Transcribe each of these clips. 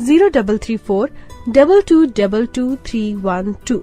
0334222312।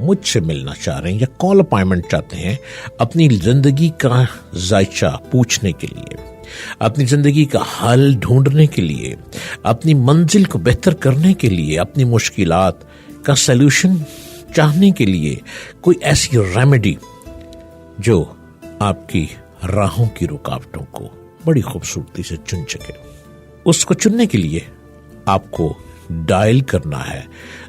مجھ سے ملنا چاہ رہے ہیں یا کال اپائنٹمنٹ چاہتے ہیں اپنی زندگی کا ذائچہ پوچھنے کے لیے، اپنی زندگی کا حل ڈھونڈنے کے لیے، اپنی منزل کو بہتر کرنے کے لیے، اپنی مشکلات کا سلوشن چاہنے کے لیے، کوئی ایسی ریمیڈی جو آپ کی راہوں کی رکاوٹوں کو بڑی خوبصورتی سے چن سکے، اس کو چننے کے لیے آپ کو ڈائل کرنا ہے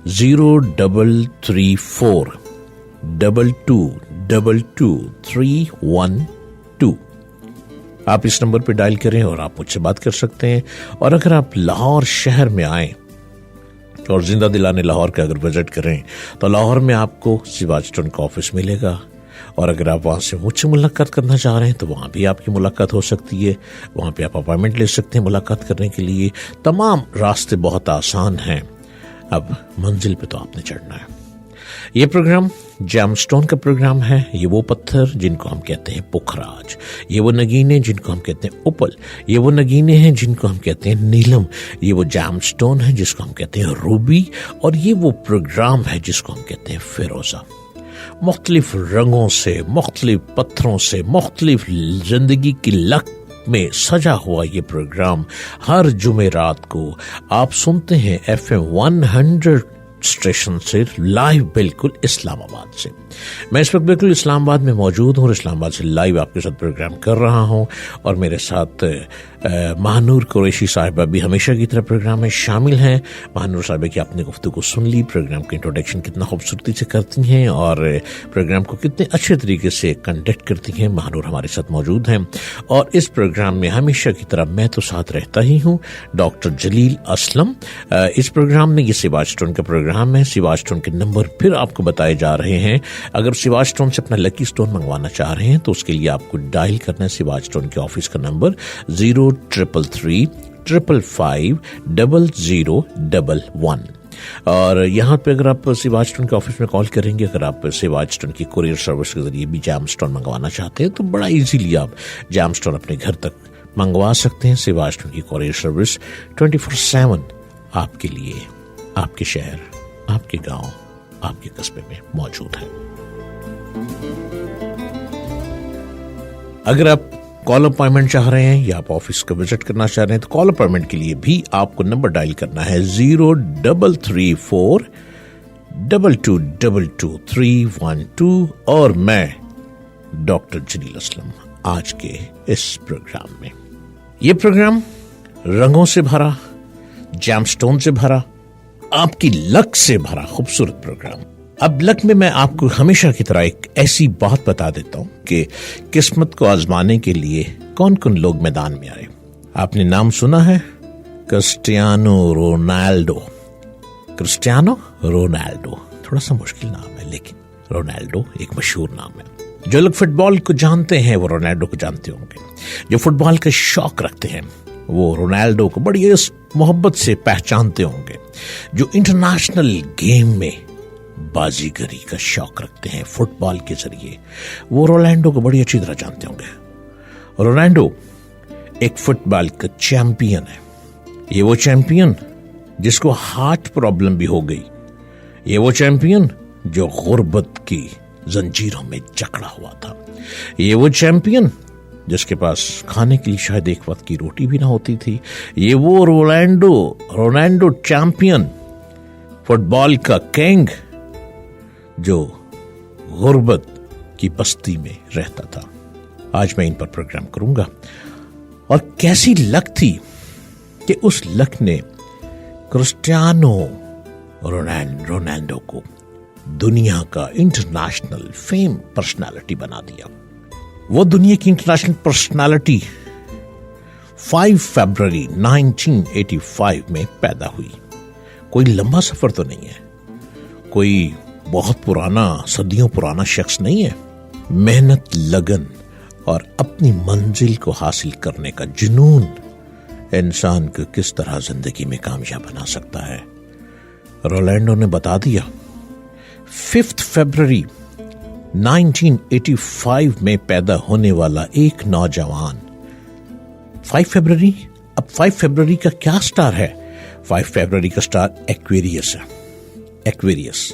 0344222312۔ آپ اس نمبر پہ ڈائل کریں اور آپ مجھ سے بات کر سکتے ہیں۔ اور اگر آپ لاہور شہر میں آئیں اور زندہ دلانے لاہور کا اگر وزٹ کریں تو لاہور میں آپ کو سواج اسٹون کا آفس ملے گا، اور اگر آپ وہاں سے مجھ سے ملاقات کرنا چاہ رہے ہیں تو وہاں بھی آپ کی ملاقات ہو سکتی ہے، وہاں پہ آپ اپائنٹمنٹ لے سکتے ہیں ملاقات کرنے کے لیے۔ تمام راستے بہت آسان ہیں، اب منزل پہ تو آپ نے چڑھنا ہے۔ یہ پروگرام جیم سٹون کا پروگرام ہے۔ یہ وہ پتھر جن کو ہم کہتے ہیں پکھراج، یہ وہ نگینے جن کو ہم کہتے ہیں اوپل، یہ وہ نگینے ہیں جن کو ہم کہتے ہیں نیلم، یہ وہ جیم سٹون ہے جس کو ہم کہتے ہیں روبی، اور یہ وہ پروگرام ہے جس کو ہم کہتے ہیں فیروزہ۔ مختلف رنگوں سے، مختلف پتھروں سے، مختلف زندگی کی لک میں سجا ہوا یہ پروگرام ہر جمعرات کو آپ سنتے ہیں FM 100 اسٹیشن سے لائیو، بالکل اسلام آباد سے۔ میں اس وقت بالکل اسلام آباد میں موجود ہوں اور اسلام آباد سے لائیو آپ کے ساتھ پروگرام کر رہا ہوں، اور میرے ساتھ مہنور قریشی صاحبہ بھی ہمیشہ کی طرح پروگرام میں شامل ہیں۔ مہنور صاحبہ کی آپ نے گفتگو سن لی، پروگرام کی انٹروڈکشن کتنا خوبصورتی سے کرتی ہیں اور پروگرام کو کتنے اچھے طریقے سے کنڈکٹ کرتی ہیں۔ مہنور ہمارے ساتھ موجود ہیں، اور اس پروگرام میں ہمیشہ کی طرح میں تو ساتھ رہتا ہی ہوں، ڈاکٹر جلیل اسلم۔ اس پروگرام میں یہ سواج اسٹون کا پروگرام ہے۔ سواج اسٹون کے نمبر پھر آپ کو بتائے جا رہے ہیں۔ اگر سواج اسٹون سے اپنا لکی اسٹون منگوانا چاہ رہے ہیں تو اس کے لیے آپ کو ڈائل کرنا ہے سواج اسٹون کے آفس کا نمبر 0333550011۔ اور یہاں پہ اگر آپ سواج اسٹون کے آفس میں کال کریں گے، اگر آپ سواج اسٹون کی کوریئر سروس کے ذریعے بھی جیم اسٹون منگوانا چاہتے ہیں تو بڑا ایزیلی آپ جیم اسٹون اپنے گھر تک منگوا سکتے ہیں۔ سواج اسٹون کی کوریئر سروس 24/7 آپ کے لیے آپ کے شہر، آپ کے گاؤں، آپ کے قصبے میں موجود ہے۔ اگر آپ کال اپائنٹمنٹ چاہ رہے ہیں یا آپ آفس کا وزٹ کرنا چاہ رہے ہیں تو کال اپائنٹمنٹ کے لیے بھی آپ کو نمبر ڈائل کرنا ہے 0334222312، اور میں ڈاکٹر جلیل اسلم آج کے اس پروگرام میں، یہ پروگرام رنگوں سے بھرا، جیم سٹون سے بھرا، آپ کی لک سے بھرا خوبصورت پروگرام۔ اب لک میں آپ کو ہمیشہ کی طرح ایک ایسی بات بتا دیتا ہوں کہ قسمت کو آزمانے کے لیے کون کون لوگ میدان میں آئے۔ آپ نے نام سنا ہے کرسٹیانو رونالڈو۔ کرسٹیانو رونالڈو تھوڑا سا مشکل نام ہے، لیکن رونالڈو ایک مشہور نام ہے۔ جو لوگ فٹ بال کو جانتے ہیں وہ رونالڈو کو جانتے ہوں گے، جو فٹ بال کا شوق رکھتے ہیں وہ رونالڈو کو بڑی محبت سے پہچانتے ہوں گے، جو انٹرنیشنل گیم میں بازیگری کا شوق رکھتے ہیں فٹ بال کے ذریعے وہ رونالڈو کو بڑی اچھی طرح جانتے ہوں گے۔ رونالڈو ایک فٹ بال کا چیمپئن ہے۔ یہ وہ چیمپئن جس کو ہارٹ پرابلم بھی ہو گئی، یہ وہ چیمپئن جو غربت کی زنجیروں میں جکڑا ہوا تھا، یہ وہ چیمپئن جس کے پاس کھانے کے لیے شاید ایک وقت کی روٹی بھی نہ ہوتی تھی، یہ وہ رونالڈو چیمپئن، فٹ بال کا کنگ جو غربت کی بستی میں رہتا تھا۔ آج میں ان پر پروگرام کروں گا، اور کیسی لک تھی کہ اس لک نے کرسٹیانو رونالڈو کو دنیا کا انٹرنیشنل فیم پرسنالٹی بنا دیا۔ وہ دنیا کی انٹرنیشنل پرسنالٹی 5 فروری 1985 میں پیدا ہوئی۔ کوئی لمبا سفر تو نہیں ہے، کوئی بہت پرانا، صدیوں پرانا شخص نہیں ہے۔ محنت، لگن اور اپنی منزل کو حاصل کرنے کا جنون انسان کو کس طرح زندگی میں کامیاب بنا سکتا ہے، رونالڈو نے بتا دیا۔ 5 فروری 1985 میں پیدا ہونے والا ایک نوجوان، 5 فروری، اب 5 فروری کا کیا سٹار ہے؟ 5 فروری کا سٹار ایکویریس ہے۔ Aquarius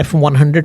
FM 100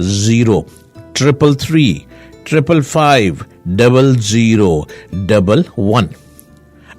0333550011।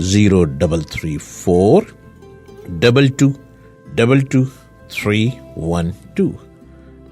0334222312।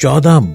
14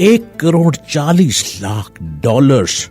$1,40,00,000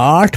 8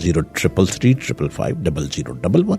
0333550011।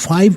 5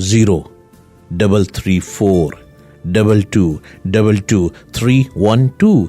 0334222312।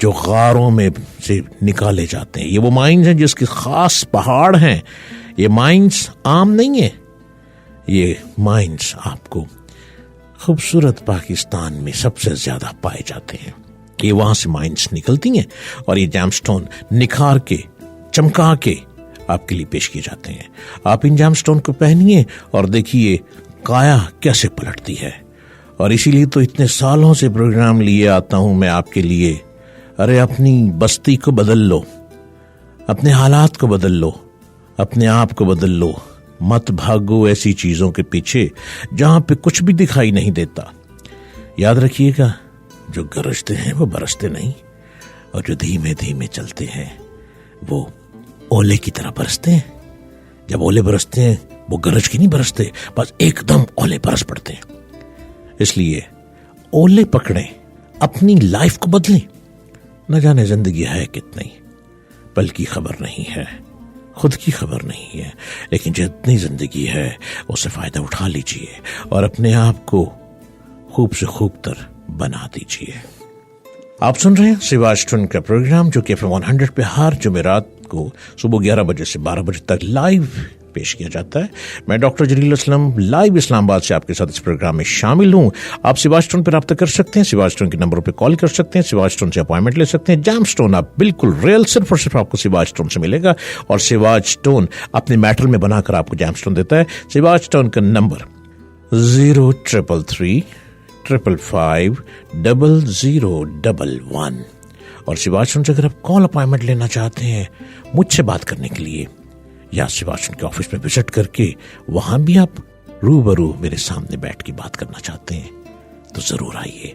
جو غاروں میں سے نکالے جاتے ہیں. یہ وہ مائنز ہیں جس کے خاص پہاڑ ہیں. یہ مائنز عام نہیں ہیں. یہ مائنز آپ کو خوبصورت پاکستان میں سب سے زیادہ پائے جاتے ہیں. یہ وہاں سے مائنز نکلتی ہیں اور یہ جیم سٹون نکھار کے چمکا کے آپ کے لیے پیش کیے جاتے ہیں. آپ ان جیم سٹون کو پہنیے اور دیکھیے کایا کیسے پلٹتی ہے. اور اسی لیے تو اتنے سالوں سے پروگرام لیے آتا ہوں میں آپ کے لیے. ارے اپنی بستی کو بدل لو, اپنے حالات کو بدل لو, اپنے آپ کو بدل لو. مت بھاگو ایسی چیزوں کے پیچھے جہاں پہ کچھ بھی دکھائی نہیں دیتا. یاد رکھیے گا, جو گرجتے ہیں وہ برستے نہیں, اور جو دھیمے دھیمے چلتے ہیں وہ اولے کی طرح برستے ہیں. جب اولے برستے ہیں وہ گرج کے نہیں برستے, بس ایک دم اولے برس پڑتے ہیں. اس لیے اولے پکڑیں, اپنی لائف کو بدلیں. نہ جانے زندگی ہے کتنی, پل کی خبر نہیں ہے, خود کی خبر نہیں ہے, لیکن جتنی زندگی ہے اس سے فائدہ اٹھا لیجئے اور اپنے آپ کو خوب سے خوب تر بنا دیجئے. آپ سن رہے ہیں سواج ٹون کا پروگرام جو کہ FM 100 پہ ہر جمعرات کو صبح 11 بجے سے 12 بجے تک لائیو پیش کیا جاتا ہے. میں ڈاکٹر جلیل اسلم لائیو اسلام آباد سے آپ کے ساتھ اس پروگرام میں شامل ہوں. آپ سواج ٹون پہ رابطہ کر سکتے ہیں, سواج ٹون کے نمبروں پہ کال کر سکتے ہیں, سواج ٹون سے اپوائنٹمنٹ لے سکتے ہیں. جیم سٹون آپ بالکل ریل صرف اور صرف آپ کو سواج ٹون سے ملے گا, اور سواج ٹون اپنے میٹل میں بنا کر آپ کو جیم سٹون دیتا ہے. سواج ٹون کا نمبر 0333 555 0011. اور سواج ٹون سے اگر آپ کال اپوائنٹمنٹ لینا چاہتے ہیں مجھ سے بات کرنے کے لیے, یا سواج ٹون کے آفس میں وزٹ کر کے وہاں بھی آپ روبرو میرے سامنے بیٹھ کے بات کرنا چاہتے ہیں, تو ضرور آئیے.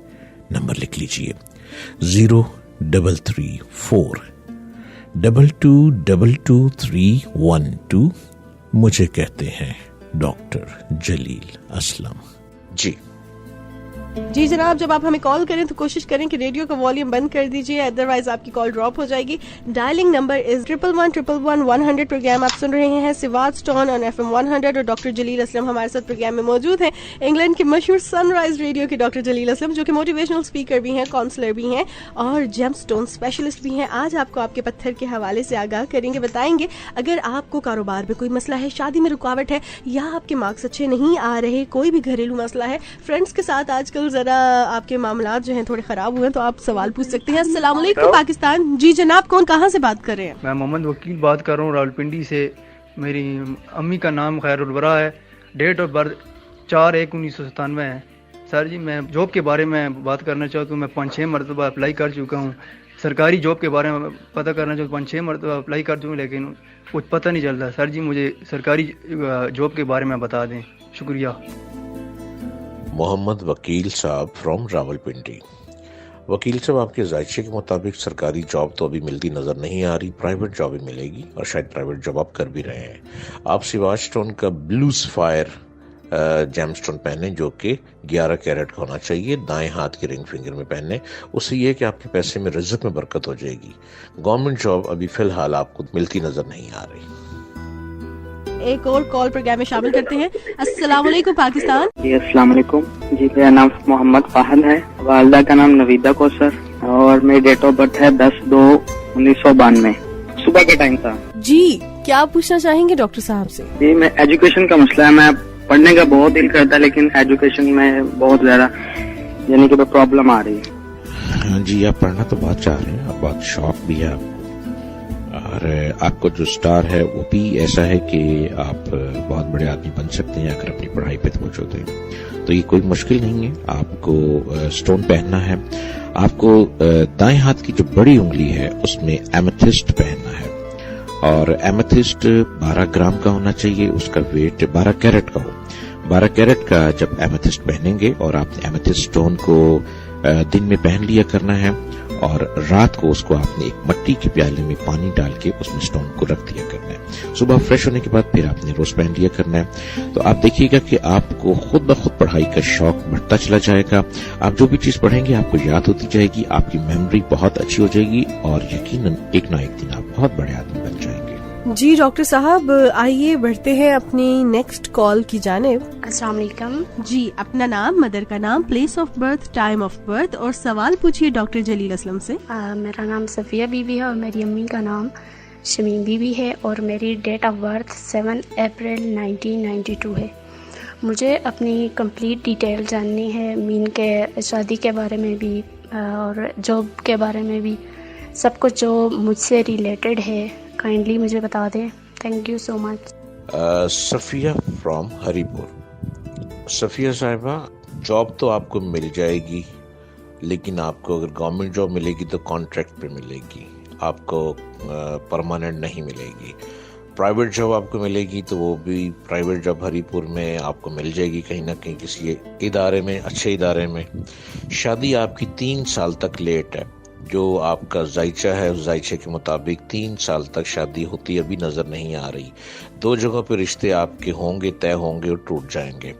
نمبر لکھ لیجئے 0334 222312. مجھے کہتے ہیں ڈاکٹر جلیل اسلم. جی جی جناب, جب آپ ہمیں کال کریں تو کوشش کریں کہ ریڈیو کا والیوم بند کر دیجیے, ادروائز آپ کی کال ڈراپ ہو جائے گی. ڈائلنگ نمبر از 11111 پروگرام آپ سن رہے ہیں سواج سٹون آن FM 100, اور ڈاکٹر جلیل اسلم ہمارے ساتھ پروگرام میں موجود ہیں. انگلینڈ کے مشہور سن رائز ریڈیو کے ڈاکٹر جلیل اسلم, جو کہ موٹیویشنل اسپیکر بھی ہیں, کاؤنسلر بھی ہیں اور جیم سٹون اسپیشلسٹ بھی ہیں. آج آپ کو آپ کے پتھر کے حوالے سے آگاہ کریں گے, بتائیں گے اگر آپ کو کاروبار میں کوئی مسئلہ ہے, شادی میں رکاوٹ ہے, یا آپ کے مارکس اچھے نہیں آ رہے, کوئی بھی گھریلو مسئلہ ہے, فرینڈس کے ساتھ آج کل ذرا آپ کے معاملات جو ہیں تھوڑے خراب ہوئے ہیں, تو آپ سوال پوچھ سکتے ہیں. السلام علیکم پاکستان. جی جناب, کون کہاں سے بات کر رہے ہیں؟ میں محمد وکیل بات کر رہا ہوں راولپنڈی سے. میری امی کا نام خیر الورا ہے, ڈیٹ آف برتھ 4/1/1997 ہے. سر جی, میں جاب کے بارے میں بات کرنا چاہتا ہوں. میں 5-6 مرتبہ اپلائی کر چکا ہوں. سرکاری جاب کے بارے میں پتہ کرنا چاہتا ہوں. 5-6 مرتبہ اپلائی کر چکا ہوں, لیکن کچھ پتہ نہیں چلتا. سر جی, مجھے سرکاری جاب کے بارے میں بتا دیں. شکریہ. محمد وکیل صاحب فرام راولپنڈی. وکیل صاحب, آپ کے ذائقے کے مطابق سرکاری جاب تو ابھی ملتی نظر نہیں آ رہی, پرائیویٹ جاب ہی ملے گی, اور شاید پرائیویٹ جاب آپ کر بھی رہے ہیں. آپ سواج ٹون کا بلوز فائر جیم سٹون پہنے جو کہ 11 کیرٹ کا ہونا چاہیے, دائیں ہاتھ کے رنگ فنگر میں پہنے. اس سے یہ کہ آپ کے پیسے میں رزق میں برکت ہو جائے گی. گورنمنٹ جاب ابھی فی الحال آپ کو ملتی نظر نہیں آ رہی. ایک اور کال پروگرام میں شامل کرتے ہیں. السلام علیکم پاکستان. جی السلام علیکم. جی میرا نام محمد فاہد ہے, والدہ کا نام نویدہ کوثر, اور میری ڈیٹ آف برتھ ہے 10/2/1992. صبح کا ٹائم تھا. جی, کیا پوچھنا چاہیں گے ڈاکٹر صاحب سے؟ جی, میں ایجوکیشن کا مسئلہ ہے. میں پڑھنے کا بہت دل کرتا ہے, لیکن ایجوکیشن میں بہت زیادہ یعنی کہ پرابلم آ رہی ہے. جی, آپ پڑھنا تو بہت چاہ رہے ہیں, آپ بہت شوق بھی ہے, اور آپ کو جو سٹار ہے وہ بھی ایسا ہے کہ آپ بہت بڑے آدمی بن سکتے ہیں اگر اپنی پڑھائی پہ توجہ دیں. تو یہ کوئی مشکل نہیں ہے. آپ کو سٹون پہننا ہے. آپ کو دائیں ہاتھ کی جو بڑی انگلی ہے اس میں ایمیتھسٹ پہننا ہے, اور ایمیتھسٹ 12 گرام کا ہونا چاہیے. اس کا ویٹ 12 کیرٹ کا ہو. 12 کیرٹ کا جب ایمیتھسٹ پہنیں گے, اور آپ نے ایمیتھسٹ سٹون کو دن میں پہن لیا کرنا ہے, اور رات کو اس کو آپ نے ایک مٹی کے پیالے میں پانی ڈال کے اس میں سٹون کو رکھ دیا کرنا ہے. صبح فریش ہونے کے بعد پھر آپ نے روز پہن لیا کرنا ہے. تو آپ دیکھیے گا کہ آپ کو خود بخود پڑھائی کا شوق بڑھتا چلا جائے گا. آپ جو بھی چیز پڑھیں گے آپ کو یاد ہوتی جائے گی, آپ کی میموری بہت اچھی ہو جائے گی, اور یقیناً ایک نہ ایک دن آپ بہت بڑے آدمی بن جائیں گے. جی ڈاکٹر صاحب آئیے بڑھتے ہیں اپنی نیکسٹ کال کی جانب. السلام علیکم. جی اپنا نام, مدر کا نام, place of birth, time of birth اور سوال پوچھیے ڈاکٹر جلیل اسلم سے. میرا نام صفیہ بی بی ہے اور میری امی کا نام شمیم بی بی ہے اور میری ڈیٹ آف برتھ 7 اپریل 1992 ہے. مجھے اپنی کمپلیٹ ڈیٹیل جاننی ہے, مین کے شادی کے بارے میں بھی اور جاب کے بارے میں بھی, سب کچھ جو مجھ سے ریلیٹڈ ہے کائنڈلی مجھے بتا دیں. Thank you so much. Safia from Haripur. Safia صاحبہ, جاب تو آپ کو مل جائے گی, لیکن آپ کو اگر گورنمنٹ جاب ملے گی تو کانٹریکٹ پہ ملے گی, آپ کو پرماننٹ نہیں ملے گی. پرائیویٹ جاب آپ کو ملے گی تو وہ بھی پرائیویٹ جاب ہری پور میں آپ کو مل جائے گی کہیں نہ کہیں کسی ادارے میں, اچھے ادارے میں. شادی آپ کی 3 سال تک لیٹ ہے. جو آپ کا ذائچہ ہے اس ذائچے کے مطابق 3 سال تک شادی ہوتی ابھی نظر نہیں آ رہی. 2 جگہوں پہ رشتے آپ کے ہوں گے, طے ہوں گے اور ٹوٹ جائیں گے.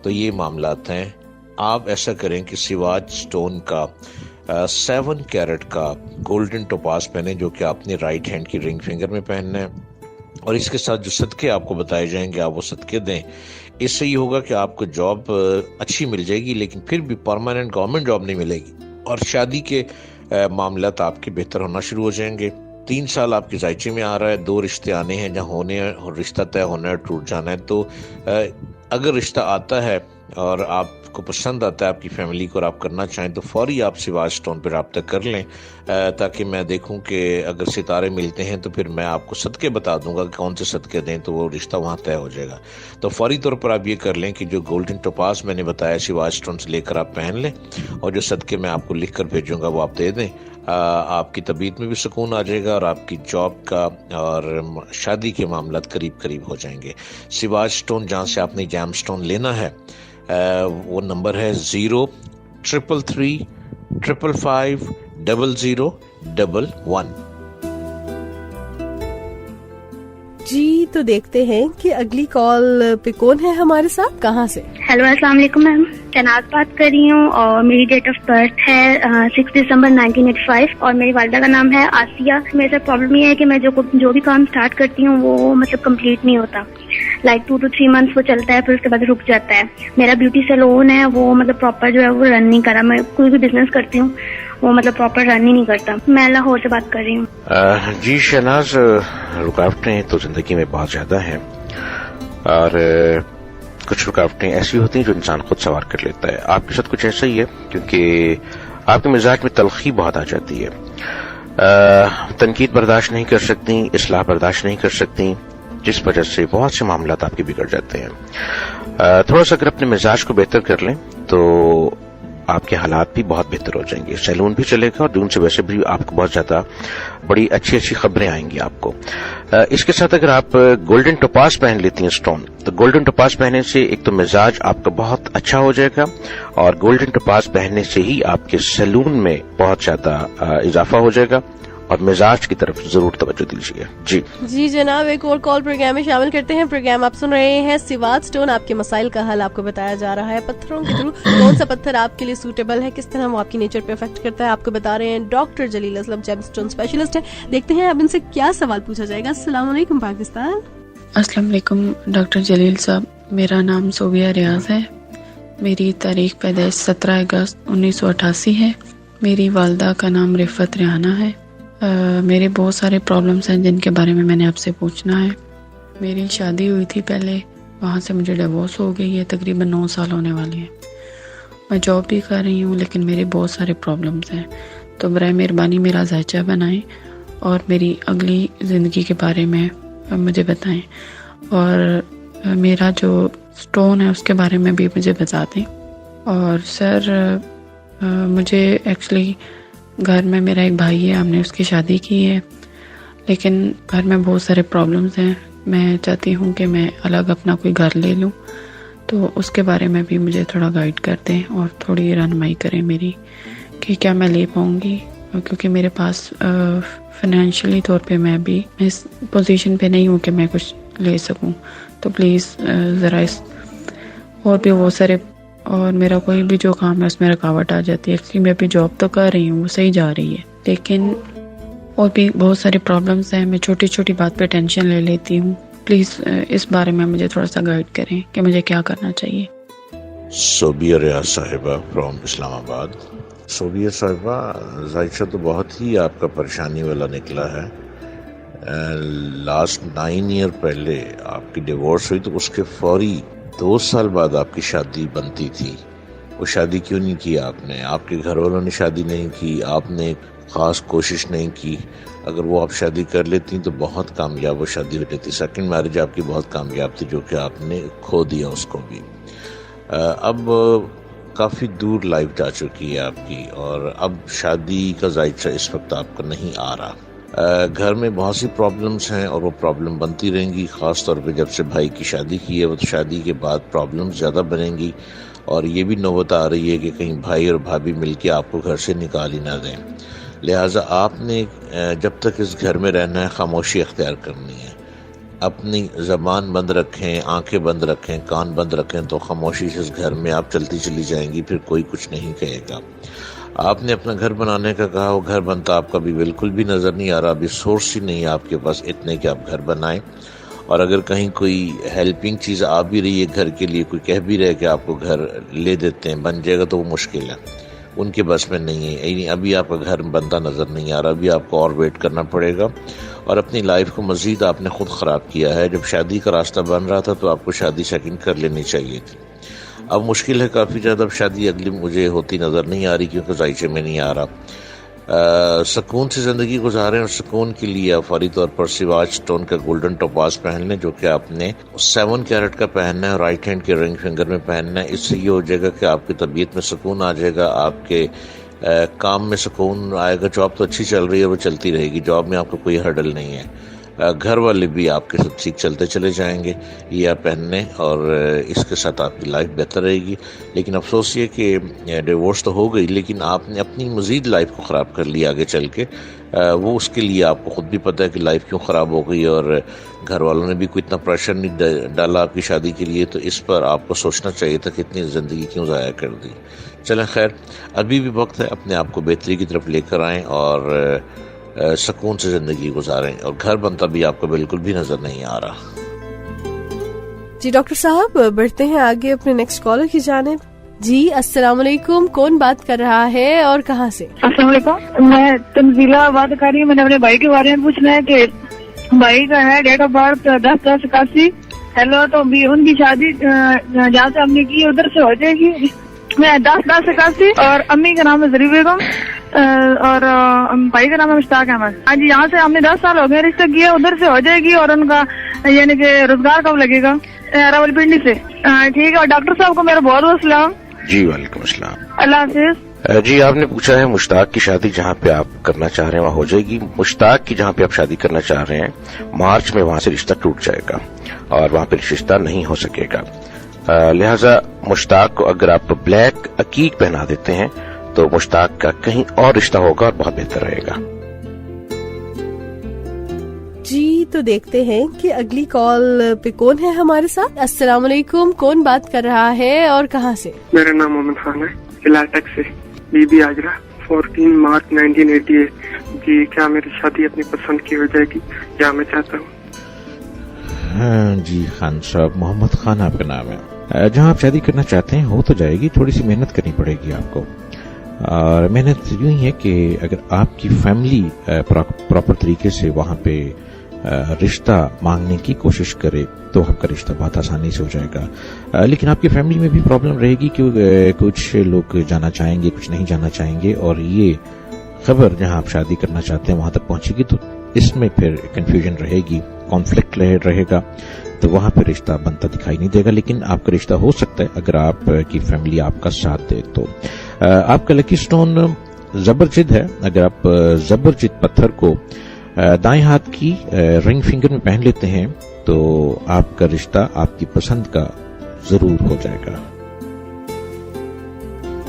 تو یہ معاملات ہیں. آپ ایسا کریں کہ سواج سٹون کا 7 کیرٹ کا گولڈن ٹوپاز پہنیں, جو کہ آپ نے رائٹ ہینڈ کی رنگ فنگر میں پہننا ہے, اور اس کے ساتھ جو صدقے آپ کو بتائے جائیں گے آپ وہ صدقے دیں. اس سے یہ ہوگا کہ آپ کو جاب اچھی مل جائے گی, لیکن پھر بھی پرماننٹ گورنمنٹ جاب نہیں ملے گی, اور شادی کے معاملات آپ کے بہتر ہونا شروع ہو جائیں گے. 3 سال آپ کے ذائچے میں آ رہا ہے, 2 رشتے آنے ہیں جہاں ہونے ہیں اور رشتہ طے ہونا ہے, ٹوٹ جانا ہے. تو اگر رشتہ آتا ہے اور آپ کو پسند آتا ہے آپ کی فیملی کو اور آپ کرنا چاہیں تو فوری آپ سواج سٹون پہ رابطہ کر لیں, تاکہ میں دیکھوں کہ اگر ستارے ملتے ہیں تو پھر میں آپ کو صدقے بتا دوں گا کہ کون سے صدقے دیں, تو وہ رشتہ وہاں طے ہو جائے گا. تو فوری طور پر آپ یہ کر لیں کہ جو گولڈن ٹوپاز میں نے بتایا سواج سٹون سے لے کر آپ پہن لیں, اور جو صدقے میں آپ کو لکھ کر بھیجوں گا وہ آپ دے دیں. آپ کی طبیعت میں بھی سکون آ جائے گا اور آپ کی جاب کا اور شادی کے معاملات قریب قریب ہو جائیں گے. سواج سٹون جہاں سے آپ نے جیم سٹون لینا ہے وہ نمبر ہے 03355500011. جی تو دیکھتے ہیں کہ اگلی کال پہ کون ہے ہمارے ساتھ, کہاں سے. ہیلو السلام علیکم میم, شناز بات کر رہی ہوں اور میری ڈیٹ آف برتھ ہے 6 دسمبر 1985 اور میری والدہ کا نام ہے آسیہ. میرے ساتھ پرابلم یہ ہے کہ میں جو بھی کام سٹارٹ کرتی ہوں وہ مطلب کمپلیٹ نہیں ہوتا, لائک 2 to 3 منتھس وہ چلتا ہے پھر اس کے بعد رک جاتا ہے. میرا بیوٹی سیلون ہے وہ مطلب پراپر جو ہے وہ رن نہیں کرا. میں کوئی بھی بزنس کرتی ہوں وہ مطلب پراپر رن ہی نہیں کرتا. میں لاہور سے بات کر رہی ہوں. جی شہناز, رکاوٹیں تو زندگی میں بہت زیادہ ہیں, اور کچھ رکاوٹیں ایسی ہوتی ہیں جو انسان خود سوار کر لیتا ہے. آپ کے ساتھ کچھ ایسا ہی ہے, کیونکہ آپ کے مزاج میں تلخی بہت آ جاتی ہے. تنقید برداشت نہیں کر سکتی, اصلاح برداشت نہیں کر سکتی, جس وجہ سے بہت سے معاملات آپ کے بگڑ جاتے ہیں. تھوڑا سا اگر اپنے مزاج کو بہتر کر لیں تو آپ کے حالات بھی بہت بہتر ہو جائیں گے. سیلون بھی چلے گا اور دون سے ویسے بھی آپ کو بہت زیادہ بڑی اچھی اچھی خبریں آئیں گی آپ کو. اس کے ساتھ اگر آپ گولڈن ٹوپاز پہن لیتی ہیں سٹون, تو گولڈن ٹوپاز پہننے سے ایک تو مزاج آپ کا بہت اچھا ہو جائے گا, اور گولڈن ٹوپاز پہننے سے ہی آپ کے سیلون میں بہت زیادہ اضافہ ہو جائے گا, اور مزاج کی طرف ضرور توجہ دیجیے. جی جناب, ایک اور کال پروگرام میں شامل کرتے ہیں. پروگرام آپ سن رہے ہیں سواج سٹون, آپ کے مسائل کا حل آپ کو بتایا جا رہا ہے پتھروں کے تھرو. کون سا پتھر آپ کے لیے سوٹیبل ہے, کس طرح وہ آپ کی نیچر پہ افیکٹ کرتا ہے, آپ کو بتا رہے ہیں ڈاکٹر جلیل اسلم, جیم سٹون اسپیشلسٹ ہے. دیکھتے ہیں اب ان سے کیا سوال پوچھا جائے گا. السلام علیکم پاکستان. السلام علیکم ڈاکٹر جلیل صاحب, میرا نام صوبیہ ریاض ہے. میری تاریخ پیدائش 17 اگست 1988 ہے. میری والدہ کا نام رفت ریحانہ ہے. میرے بہت سارے پرابلمس ہیں جن کے بارے میں نے آپ سے پوچھنا ہے. میری شادی ہوئی تھی پہلے, وہاں سے مجھے ڈیورس ہو گئی ہے, تقریباً 9 سال ہونے والے ہیں. میں جاب بھی کر رہی ہوں لیکن میرے بہت سارے پرابلمس ہیں. تو برائے مہربانی میرا ذائچہ بنائیں اور میری اگلی زندگی کے بارے میں مجھے بتائیں, اور میرا جو سٹون ہے اس کے بارے میں بھی مجھے بتا دیں. اور سر مجھے ایکچولی گھر میں میرا ایک بھائی ہے, ہم نے اس کی شادی کی ہے, لیکن گھر میں بہت سارے پرابلمز ہیں. میں چاہتی ہوں کہ میں الگ اپنا کوئی گھر لے لوں, تو اس کے بارے میں بھی مجھے تھوڑا گائیڈ کر دیں اور تھوڑی رہنمائی کریں میری کہ کیا میں لے پاؤں گی, کیونکہ میرے پاس فائنینشلی طور پہ میں بھی اس پوزیشن پہ نہیں ہوں کہ میں کچھ لے سکوں. تو پلیز ذرا اس, اور بھی بہت سارے, اور میرا کوئی بھی جو کام ہے اس میں رکاوٹ آ جاتی ہے. ایکچولی میں ابھی جاب تو کر رہی ہوں, وہ صحیح جا رہی ہے, لیکن اور بھی بہت ساری پرابلمس ہیں. میں چھوٹی چھوٹی بات پہ ٹینشن لے لیتی ہوں. پلیز اس بارے میں مجھے تھوڑا سا گائیڈ کریں کہ مجھے کیا کرنا چاہیے. صوبیہ ریاض صاحبہ فرام اسلام آباد. صوبیہ صاحبہ ذائقہ تو بہت ہی آپ کا پریشانی والا نکلا ہے. لاسٹ 9 ایئر پہلے آپ کی ڈیورس ہوئی تو اس کے فوری 2 سال بعد آپ کی شادی بنتی تھی. وہ شادی کیوں نہیں کی آپ نے؟ آپ کے گھر والوں نے شادی نہیں کی، آپ نے خاص کوشش نہیں کی. اگر وہ آپ شادی کر لیتی تو بہت کامیاب وہ شادی ہو جاتی. سیکنڈ میرج آپ کی بہت کامیاب تھی جو کہ آپ نے کھو دیا اس کو بھی. اب کافی دور لائف جا چکی ہے آپ کی، اور اب شادی کا ذائقہ اس وقت آپ کو نہیں آ رہا. گھر میں بہت سی پرابلمس ہیں اور وہ پرابلم بنتی رہیں گی. خاص طور پہ جب سے بھائی کی شادی کی ہے وہ تو شادی کے بعد پرابلم زیادہ بنیں گی، اور یہ بھی نوبت آ رہی ہے کہ کہیں بھائی اور بھابھی مل کے آپ کو گھر سے نکال ہی نہ دیں. لہٰذا آپ نے جب تک اس گھر میں رہنا ہے خاموشی اختیار کرنی ہے. اپنی زبان بند رکھیں، آنکھیں بند رکھیں، کان بند رکھیں، تو خاموشی سے اس گھر میں آپ چلتی چلی جائیں گی. پھر کوئی کچھ نہیں کہے گا. آپ نے اپنا گھر بنانے کا کہا، وہ گھر بنتا آپ کا بھی بالکل بھی نظر نہیں آ رہا. ابھی سورس ہی نہیں ہے آپ کے پاس اتنے کہ آپ گھر بنائیں. اور اگر کہیں کوئی ہیلپنگ چیز آ بھی رہی ہے گھر کے لیے، کوئی کہہ بھی رہے کہ آپ کو گھر لے دیتے ہیں بن جائے گا، تو وہ مشکل ہے، ان کے بس میں نہیں ہے. یعنی ابھی آپ کا گھر بنتا نظر نہیں آ رہا. ابھی آپ کو اور ویٹ کرنا پڑے گا، اور اپنی لائف کو مزید آپ نے خود خراب کیا ہے. جب شادی کا راستہ بن رہا تھا تو آپ کو شادی سیکنڈ کر لینی چاہیے تھی. اب مشکل ہے کافی زیادہ. اب شادی اگلی مجھے ہوتی نظر نہیں آ رہی کیونکہ ذائقے میں نہیں آ رہا. سکون سے زندگی گزاریں، اور سکون کے لیے آپ فوری طور پر سواج اسٹون کا گولڈن ٹوپاز پہن لیں، جو کہ آپ نے 7 کیرٹ کا پہننا ہے، رائٹ ہینڈ کے رنگ فنگر میں پہننا ہے. اس سے یہ ہو جائے گا کہ آپ کی طبیعت میں سکون آ جائے گا، آپ کے کام میں سکون آئے گا. جاب تو اچھی چل رہی ہے، وہ چلتی رہے گی. جاب میں آپ کو کوئی ہرڈل نہیں ہے. گھر والے بھی آپ کے ساتھ ٹھیک چلتے چلے جائیں گے. یہ آپ پہننے، اور اس کے ساتھ آپ کی لائف بہتر رہے گی. لیکن افسوس یہ کہ ڈیورس تو ہو گئی، لیکن آپ نے اپنی مزید لائف کو خراب کر لیا آگے چل کے. وہ اس کے لیے آپ کو خود بھی پتہ ہے کہ لائف کیوں خراب ہو گئی، اور گھر والوں نے بھی کوئی اتنا پریشر نہیں ڈالا آپ کی شادی کے لیے. تو اس پر آپ کو سوچنا چاہیے تھا کہ اتنی زندگی کیوں ضائع کر دی. چلیں خیر، ابھی بھی وقت ہے. اپنے آپ کو بہتری کی طرف لے کر آئیں اور سکون سے زندگی گزاریں. اور گھر بنتا بھی آپ کو بالکل بھی نظر نہیں آ رہا. جی ڈاکٹر صاحب، بڑھتے ہیں آگے اپنے نیکسٹ کالر کی جانب. جی السلام علیکم، کون بات کر رہا ہے اور کہاں سے؟ السلام علیکم، میں تنزیلہ بات کر رہی ہوں. میں نے اپنے بھائی کے بارے میں پوچھنا ہے کہ بھائی کا ہے ڈیٹ آف برتھ 10/10/81. ہیلو، تو ان کی شادی جہاں سے ہم نے کی ادھر سے ہو جائے گی. میں 10/10/81 اور امی کا نام ہے زری بیگم اور بھائی کا نام ہے مشتاق احمد. ہاں جی، یہاں سے ہم نے 10 سال ہو گئے رشتہ کیا، ادھر سے ہو جائے گی. اور ان کا یعنی کہ روزگار کب لگے گا؟ راول پنڈی سے. ٹھیک ہے. اور ڈاکٹر صاحب کو میرا بہت بہت سلام. جی وعلیکم السلام. اللہ حافظ. جی آپ نے پوچھا ہے مشتاق کی شادی جہاں پہ آپ کرنا چاہ رہے ہیں وہاں ہو جائے گی. مشتاق کی جہاں پہ آپ شادی کرنا چاہ رہے ہیں مارچ میں وہاں سے رشتہ ٹوٹ جائے گا اور وہاں پہ رشتہ نہیں ہو سکے گا. لہذا مشتاق کو اگر آپ بلیک عقیق پہنا دیتے ہیں تو مشتاق کا کہیں اور رشتہ ہوگا اور بہت بہتر رہے گا. جی تو دیکھتے ہیں کہ اگلی کال پہ کون ہے ہمارے ساتھ. السلام علیکم، کون بات کر رہا ہے اور کہاں سے؟ میرا نام مومن خان ہے، علاٹک سے. Bibi Ajra, 14 March 1988. جی کیا میری شادی اپنی پسند کی ہو جائے گی یا میں چاہتا ہوں؟ جی خان صاحب، محمد خان آپ کا نام ہے. جہاں آپ شادی کرنا چاہتے ہیں ہو تو جائے گی. تھوڑی سی محنت کرنی پڑے گی آپ کو، اور محنت یوں ہی ہے کہ اگر آپ کی فیملی پراپر طریقے سے وہاں پہ رشتہ مانگنے کی کوشش کرے تو آپ کا رشتہ بہت آسانی سے ہو جائے گا. لیکن آپ کی فیملی میں بھی پرابلم رہے گی کہ کچھ لوگ جانا چاہیں گے، کچھ نہیں جانا چاہیں گے، اور یہ خبر جہاں آپ شادی کرنا چاہتے ہیں وہاں تک پہنچے گی تو اس میں پھر کنفیوژن رہے گی، کانفلکٹ رہے گا، تو وہاں پہ رشتہ بنتا دکھائی نہیں دے گا. لیکن آپ کا رشتہ ہو سکتا ہے اگر آپ کی فیملی آپ کا ساتھ دے تو. آپ کا لکی سٹون زبرجد ہے. اگر آپ زبرجد پتھر کو دائیں ہاتھ کی رنگ فنگر میں پہن لیتے ہیں تو آپ کا رشتہ آپ کی پسند کا ضرور ہو جائے گا.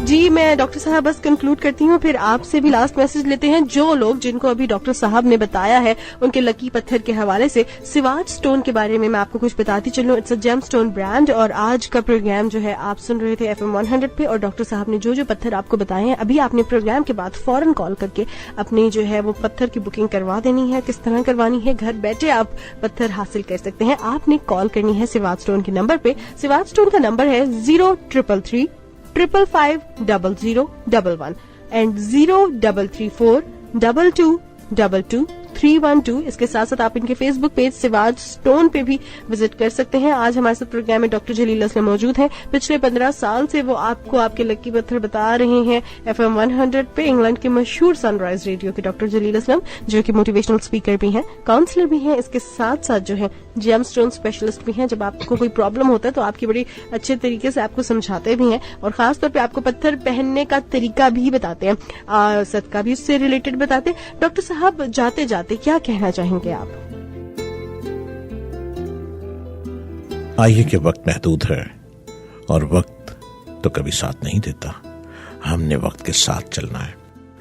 جی میں ڈاکٹر صاحب بس کنکلوڈ کرتی ہوں, پھر آپ سے بھی لاسٹ میسج لیتے ہیں. جو لوگ جن کو ابھی ڈاکٹر صاحب نے بتایا ہے ان کے لکی پتھر کے حوالے سے, سواج اسٹون کے بارے میں آپ کو کچھ بتاتی چلوں. It's a gemstone brand, اور آج کا پروگرام جو ہے آپ سن رہے تھے FM 100 پہ, اور ڈاکٹر صاحب نے جو پتھر آپ کو بتائے ہیں ابھی آپ نے پروگرام کے بعد فوراً کال کر کے اپنی جو ہے وہ پتھر کی بکنگ کروا دینی ہے. کس طرح کروانی ہے, گھر بیٹھے آپ پتھر حاصل کر سکتے ہیں. آپ نے کال کرنی ہے سواج اسٹون کے نمبر پہ. سواج اسٹون کا نمبر ہے 0333 5550011 اینڈ 0334 2222 312. اس کے ساتھ ساتھ آپ ان کے فیس بک پیج سواج اسٹون پہ بھی وزٹ کر سکتے ہیں. آج ہمارے ساتھ پروگرام میں ڈاکٹر جلیل اسلم موجود ہیں. پچھلے 15 سال سے وہ آپ کو آپ کے لکی پتھر بتا رہے ہیں FM 100 پہ. انگلینڈ کے مشہور سن رائز ریڈیو کے ڈاکٹر جلیل اسلم, جو کہ موٹیویشنل اسپیکر بھی ہیں, کاؤنسلر بھی ہیں. اس کے ساتھ ساتھ جو ہے جیم اسٹون اسپیشلسٹ بھی ہیں. جب آپ کو کوئی پرابلم ہوتا ہے تو آپ کی بڑی اچھے طریقے سے آپ کو سمجھاتے بھی ہیں, اور خاص طور پہ آپ کو پتھر پہننے کا طریقہ بھی بتاتے ہیں, صدقہ بھی اس سے ریلیٹڈ بتاتے ہیں. ڈاکٹر صاحب جاتے جاتے کیا کہنا چاہیں گے آپ؟ آئیے کہ وقت محدود ہے اور وقت تو کبھی ساتھ نہیں دیتا. ہم نے وقت کے ساتھ چلنا ہے.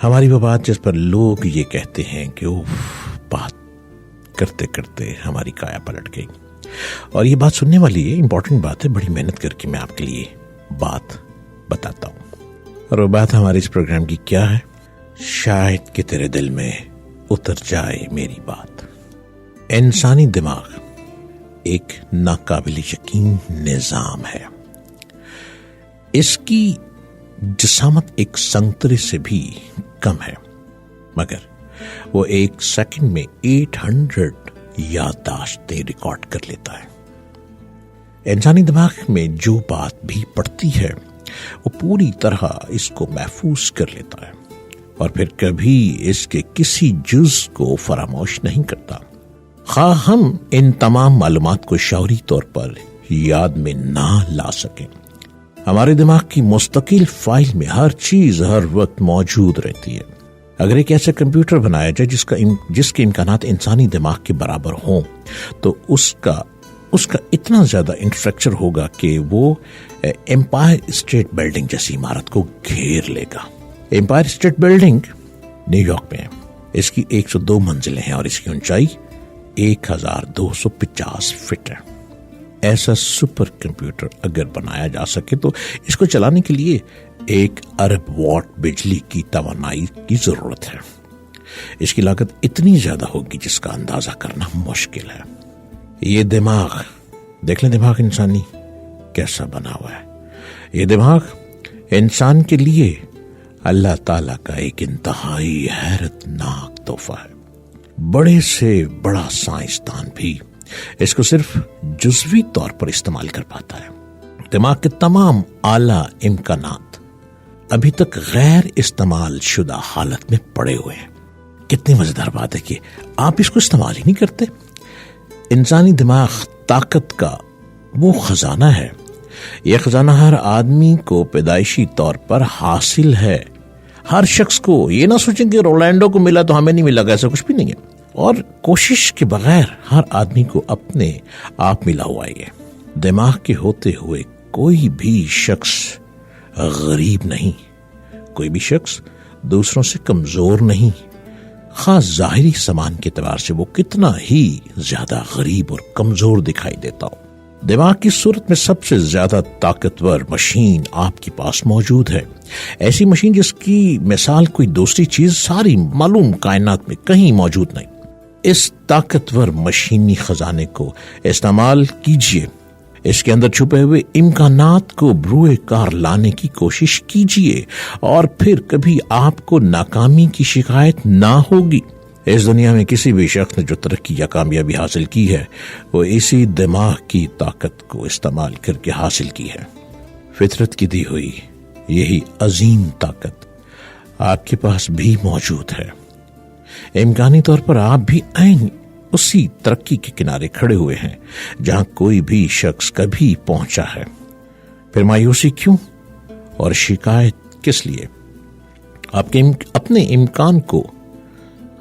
ہماری وہ بات جس پر لوگ یہ کہتے ہیں کہ بات کرتے کرتے ہماری کایا پلٹ گئی, اور یہ بات سننے والی ہے, امپورٹنٹ بات ہے. بڑی محنت کر کے میں آپ کے لیے بات بتاتا ہوں, اور وہ بات ہمارے اس پروگرام کی کیا ہے. شاید کہ تیرے دل میں اتر جائے میری بات. انسانی دماغ ایک ناقابل یقین نظام ہے. اس کی جسامت ایک سنگترے سے بھی کم ہے, مگر وہ ایک سیکنڈ میں 800 یادداشتیں ریکارڈ کر لیتا ہے. انسانی دماغ میں جو بات بھی پڑتی ہے وہ پوری طرح اس کو محفوظ کر لیتا ہے, اور پھر کبھی اس کے کسی جز کو فراموش نہیں کرتا. خواہ ہم ان تمام معلومات کو شعوری طور پر یاد میں نہ لا سکیں, ہمارے دماغ کی مستقل فائل میں ہر چیز ہر وقت موجود رہتی ہے. اگر ایک ایسا کمپیوٹر بنایا جائے جس کے امکانات انسانی دماغ کے برابر ہوں, تو اس کا اتنا زیادہ انفراسٹرکچر ہوگا کہ وہ ایمپائر اسٹیٹ بلڈنگ جیسی عمارت کو گھیر لے گا. Empire State Building New York میں ہے. اس کی 102 منزلیں ہیں اور اس کی اونچائی 1250 فٹ ہے. ایسا سپر کمپیوٹر اگر بنایا جا سکے تو اس کو چلانے کے لیے 1 ارب واٹ بجلی کی توانائی کی ضرورت ہے. اس کی لاگت اتنی زیادہ ہوگی جس کا اندازہ کرنا مشکل ہے. یہ دماغ دیکھ لیں, دماغ انسانی کیسا بنا ہوا ہے. یہ دماغ انسان کے لیے اللہ تعالیٰ کا ایک انتہائی حیرت ناک تحفہ ہے. بڑے سے بڑا سائنسدان بھی اس کو صرف جزوی طور پر استعمال کر پاتا ہے. دماغ کے تمام اعلیٰ امکانات ابھی تک غیر استعمال شدہ حالت میں پڑے ہوئے ہیں. کتنی مزیدار بات ہے کہ آپ اس کو استعمال ہی نہیں کرتے. انسانی دماغ طاقت کا وہ خزانہ ہے. یہ خزانہ ہر آدمی کو پیدائشی طور پر حاصل ہے. ہر شخص کو, یہ نہ سوچیں کہ رولینڈو کو ملا تو ہمیں نہیں ملا, ایسا کچھ بھی نہیں ہے. اور کوشش کے بغیر ہر آدمی کو اپنے آپ ملا ہوا ہے. دماغ کے ہوتے ہوئے کوئی بھی شخص غریب نہیں, کوئی بھی شخص دوسروں سے کمزور نہیں, خاص ظاہری سامان کے اعتبار سے وہ کتنا ہی زیادہ غریب اور کمزور دکھائی دیتا ہو. دماغ کی صورت میں سب سے زیادہ طاقتور مشین آپ کے پاس موجود ہے. ایسی مشین جس کی مثال کوئی دوسری چیز ساری معلوم کائنات میں کہیں موجود نہیں. اس طاقتور مشینی خزانے کو استعمال کیجئے. اس کے اندر چھپے ہوئے امکانات کو بروئے کار لانے کی کوشش کیجئے, اور پھر کبھی آپ کو ناکامی کی شکایت نہ ہوگی. اس دنیا میں کسی بھی شخص نے جو ترقی یا کامیابی حاصل کی ہے وہ اسی دماغ کی طاقت کو استعمال کر کے حاصل کی ہے. فطرت کی دی ہوئی یہی عظیم طاقت آپ کے پاس بھی موجود ہے. امکانی طور پر آپ بھی عین اسی ترقی کے کنارے کھڑے ہوئے ہیں جہاں کوئی بھی شخص کبھی پہنچا ہے. پھر مایوسی کیوں اور شکایت کس لیے؟ آپ کے اپنے امکان کو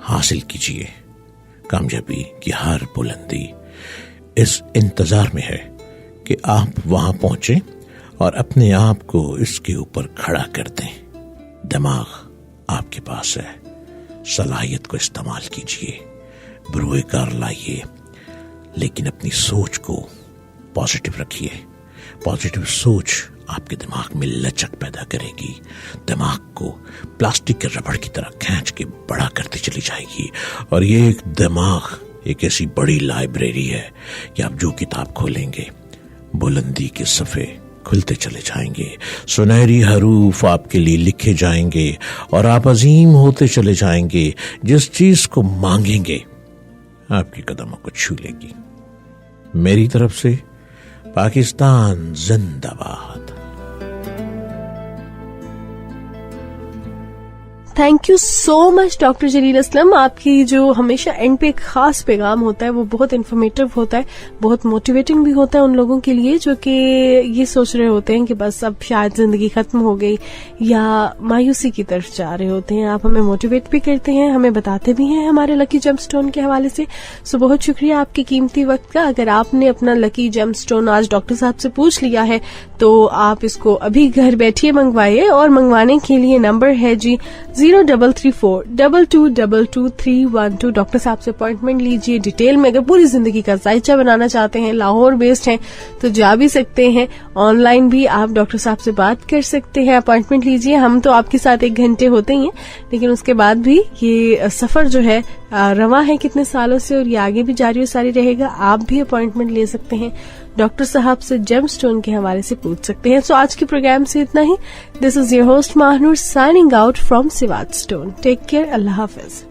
حاصل کیجیے. کامیابی کی ہر بلندی اس انتظار میں ہے کہ آپ وہاں پہنچیں اور اپنے آپ کو اس کے اوپر کھڑا کر دیں. دماغ آپ کے پاس ہے, صلاحیت کو استعمال کیجئے, بروئے کار لائیے, لیکن اپنی سوچ کو پازیٹو رکھیے. پازیٹو سوچ آپ کے دماغ میں لچک پیدا کرے گی, دماغ کو پلاسٹک کے ربڑ کی طرح کھینچ کے بڑا کرتی چلی جائے گی. اور یہ ایک دماغ ایک ایسی بڑی لائبریری ہے کہ آپ جو کتاب کھولیں گے بلندی کے صفحے کھلتے چلے جائیں گے, سنہری حروف آپ کے لیے لکھے جائیں گے اور آپ عظیم ہوتے چلے جائیں گے. جس چیز کو مانگیں گے آپ کے قدموں کو چھو لے گی. میری طرف سے پاکستان زندہ باد. Thank you so much doctor Jalil Aslam. آپ کی جو ہمیشہ اینڈ پہ ایک خاص پیغام ہوتا ہے وہ بہت انفارمیٹو ہوتا ہے, بہت موٹیویٹنگ بھی ہوتا ہے ان لوگوں کے لیے جو کہ یہ سوچ رہے ہوتے ہیں کہ بس اب شاید زندگی ختم ہو گئی یا مایوسی کی طرف جا رہے ہوتے ہیں. آپ ہمیں موٹیویٹ بھی کرتے ہیں, ہمیں بتاتے بھی ہیں ہمارے لکی جیم اسٹون کے حوالے سے. سو بہت شکریہ آپ کے قیمتی وقت کا. اگر آپ نے اپنا لکی جیم اسٹون آج ڈاکٹر صاحب سے پوچھ لیا ہے تو آپ اس کو ابھی گھر بیٹھیے منگوائیے, اور منگوانے کے لیے نمبر ہے جی 0334222312. ڈاکٹر صاحب سے اپوائنٹمنٹ لیجیے. ڈیٹیل میں اگر پوری زندگی کا ذائچہ بنانا چاہتے ہیں, لاہور بیسڈ ہیں تو جا بھی سکتے ہیں, آن لائن بھی آپ ڈاکٹر صاحب سے بات کر سکتے ہیں. اپوائنٹمنٹ لیجیے. ہم تو آپ کے ساتھ 1 گھنٹے ہوتے ہی ہیں, لیکن اس کے بعد بھی یہ سفر جو ہے رواں ہے کتنے سالوں سے, اور یہ آگے بھی جاری و ساری رہے گا. آپ بھی اپوائنٹمنٹ لے سکتے ہیں, ڈاکٹر صاحب سے جیم اسٹون کے حوالے سے پوچھ سکتے ہیں. سو آج کے پروگرام سے اتنا ہی. This is your host Mahnoor signing out from Swat stone. Take care. اللہ حافظ.